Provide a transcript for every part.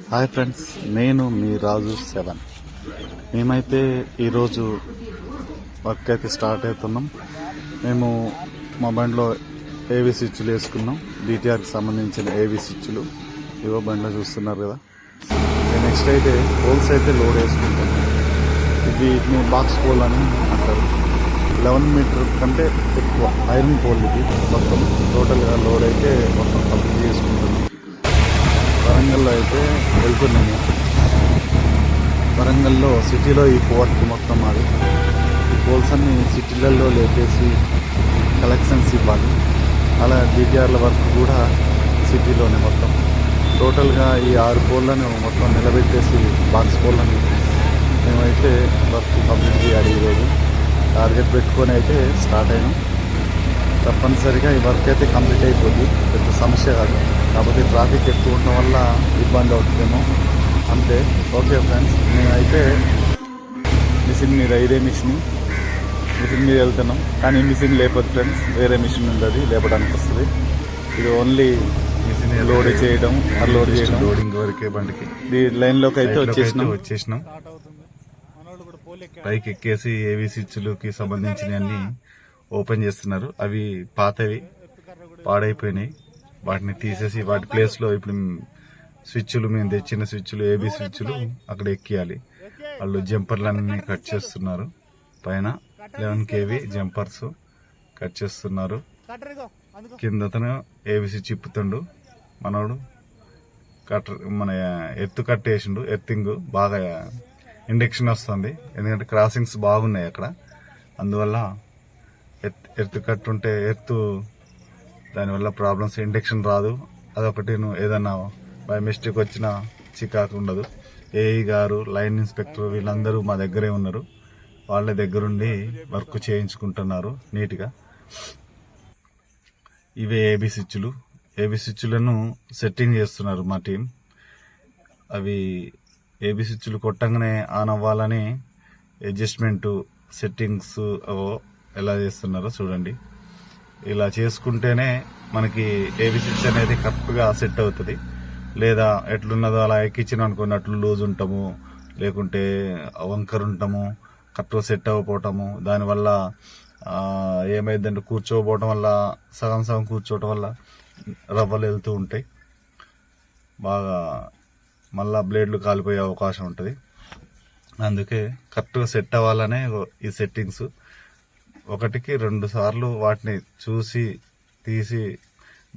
Hi friends, నేను మీ రాజు 7. మేమైతే ఈరోజు వర్క్ అయితే స్టార్ట్ అవుతున్నాం. మేము మా బండిలో ఏవీ స్విచ్లు వేసుకున్నాం. డిటిఆర్కి సంబంధించిన ఏవీ స్విచ్లు ఇవో బండిలో చూస్తున్నారు కదా. నెక్స్ట్ అయితే పోల్స్ అయితే లోడ్ వేసుకుంటాం. వీటిని బాక్స్ పోల్ అని అంటారు. 11 మీటర్ కంటే ఎక్కువ ఐరన్ పోల్ ఇది. మొత్తం టోటల్గా లోడ్ అయితే మొత్తం కంప్లీట్ చేసుకుంటున్నాం. వరంగల్లో అయితే వెళ్తున్నాము. వరంగల్లో సిటీలో ఈ వర్క్ మొత్తం అది. ఈ పోల్స్ అన్ని సిటీలలో లేపేసి కలెక్షన్స్ ఇవ్వాలి. అలా డిటిఆర్ల వర్క్ కూడా సిటీలోనే మొత్తం టోటల్గా ఈ 6 పోల్లను మొత్తం నిలబెట్టేసి బాక్స్ పోల్లని మేమైతే వర్క్ కంప్లీట్ చేయాలి. ఈరోజు టార్గెట్ పెట్టుకొని అయితే స్టార్ట్ అయినాం. తప్పనిసరిగా ఈ వర్క్ అయితే కంప్లీట్ అయిపోద్ది. పెద్ద సమస్య కాదు. కాకపోతే ట్రాఫిక్ ఎక్కువ ఉండడం వల్ల ఇబ్బంది అవుతుందేమో అంతే. ఓకే ఫ్రెండ్స్, నేనైతే మిషన్ మీద ఇదే మిషన్ మీద వెళ్తున్నాం. కానీ మిషన్ లేపదు ఫ్రెండ్స్, వేరే మిషన్ ఉంది, లేపడానికి వస్తుంది. ఇది ఓన్లీ మిషన్ లోడ్ చేయడం, అన్లోడ్ చేయడం, లోడింగ్ వరకే బండికి. ఈ లైన్లోకి అయితే వచ్చేసినాం. పైకి ఎక్కేసి ఏవీ స్విచ్లకి సంబంధించిన అన్ని ఓపెన్ చేస్తున్నారు. అవి పాతవి పాడైపోయినాయి. వాటిని తీసేసి వాటి ప్లేస్ లో ఇప్పుడు స్విచ్లు, మేము తెచ్చిన స్విచ్లు, ఏబీ స్విచ్లు అక్కడ ఎక్కియాలి. వాళ్ళు జంపర్లన్నీ కట్ చేస్తున్నారు. పైన 11 kV జంపర్స్ కట్ చేస్తున్నారు. కిందతను ఏబీ స్విచ్ ఇప్పుతుండు మనోడు. మన ఎత్తు కట్టేసిండు. ఎర్తింగ్ బాగా ఇండక్షన్ వస్తుంది, ఎందుకంటే క్రాసింగ్స్ బాగున్నాయి అక్కడ. అందువల్ల ఎర్త్ కట్టుంటే దానివల్ల ప్రాబ్లమ్స్, ఇండక్షన్ రాదు. అదొకటి ఏదన్నా బై మిస్టేక్ వచ్చినా చికాకు ఉండదు. ఏఈ గారు, లైన్ ఇన్స్పెక్టర్ వీళ్ళందరూ మా దగ్గరే ఉన్నారు. వాళ్ళ దగ్గరుండి వర్క్ చేయించుకుంటున్నారు నీట్గా. ఇవే ఏబీ స్విచ్లు. ఏబీ స్విచ్లను సెట్టింగ్ చేస్తున్నారు మా టీం. అవి ఏబీ స్విచ్లు కొట్టంగానే ఆన్ అవ్వాలని అడ్జస్ట్మెంట్ సెట్టింగ్స్ ఎలా చేస్తున్నారో చూడండి. ఇలా చేసుకుంటేనే మనకి ఏబీ స్విచ్ అనేది కరెక్ట్గా సెట్ అవుతుంది. లేదా ఎట్లున్నదో అలా ఎక్కించిన అనుకోండి, అట్లు లూజ్ ఉంటాము, లేకుంటే వంకర్ ఉంటాము, కరెక్ట్గా సెట్ అవ్వకపోవటము. దానివల్ల ఏమైందంటే కూర్చోపోవటం వల్ల, సగం కూర్చోవటం వల్ల రవ్వలు వెళ్తూ ఉంటాయి. బాగా మళ్ళా బ్లేడ్లు కాలిపోయే అవకాశం ఉంటుంది. అందుకే కరెక్ట్గా సెట్ అవ్వాలనే ఈ సెట్టింగ్స్. 1కి 2 సార్లు వాటిని చూసి తీసి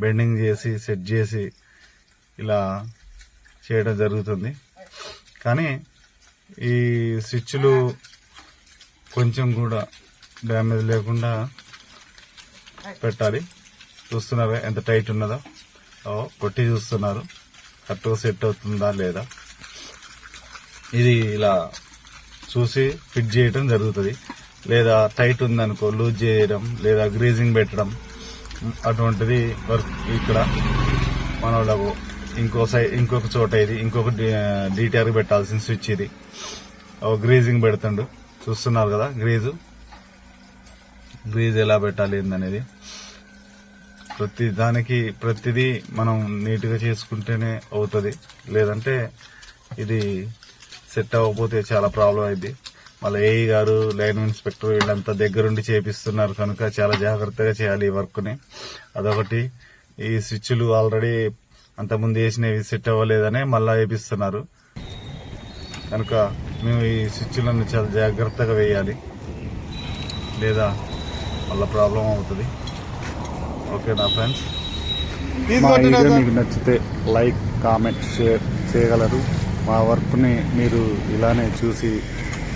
బెండింగ్ చేసి సెట్ చేసి ఇలా చేయడం జరుగుతుంది. కానీ ఈ స్విచ్లు కొంచెం కూడా డ్యామేజ్ లేకుండా పెట్టాలి. చూస్తున్నారా ఎంత టైట్ ఉన్నదో, కొట్టి చూస్తున్నారు కరెక్ట్గా సెట్ అవుతుందా లేదా. ఇది ఇలా చూసి ఫిట్ చేయడం జరుగుతుంది. లేదా టైట్ ఉందనుకో లూజ్ చేయడం, లేదా గ్రీజింగ్ పెట్టడం, అటువంటిది వర్క్. ఇక్కడ మన వాళ్ళకు ఇంకొక చోట ఇది ఇంకొక డిటిఆర్ పెట్టాల్సిన స్విచ్ ఇది. గ్రీజింగ్ పెడుతుండు, చూస్తున్నారు కదా. గ్రీజ్ ఎలా పెట్టాలి ఏందనేది ప్రతిదీ మనం నీట్గా చేసుకుంటేనే అవుతుంది. లేదంటే ఇది సెట్ అవ్వకపోతే చాలా ప్రాబ్లం అయింది. మళ్ళీ ఏఈ గారు, లైన్ ఇన్స్పెక్టర్ వీళ్ళంతా దగ్గరుండి చేపిస్తున్నారు కనుక చాలా జాగ్రత్తగా చేయాలి ఈ వర్క్ని. అదొకటి. ఈ స్విచ్లు ఆల్రెడీ అంతకుముందు వేసినవి సెట్ అవ్వలేదనే మళ్ళా వేపిస్తున్నారు కనుక మేము ఈ స్విచ్లను చాలా జాగ్రత్తగా వేయాలి, లేదా మళ్ళీ ప్రాబ్లం అవుతుంది. ఓకేనా ఫ్రెండ్స్? మా వీడియో మీకు నచ్చితే లైక్, కామెంట్, షేర్ చేయగలరు. మా వర్క్ని మీరు ఇలానే చూసి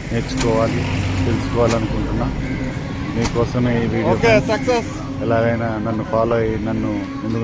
నేర్చుకోవాలి, తెలుసుకోవాలనుకుంటున్నా. మీకోసమే ఈ వీడియో. ఎలాగైనా నన్ను ఫాలో అయ్యి నన్ను ముందు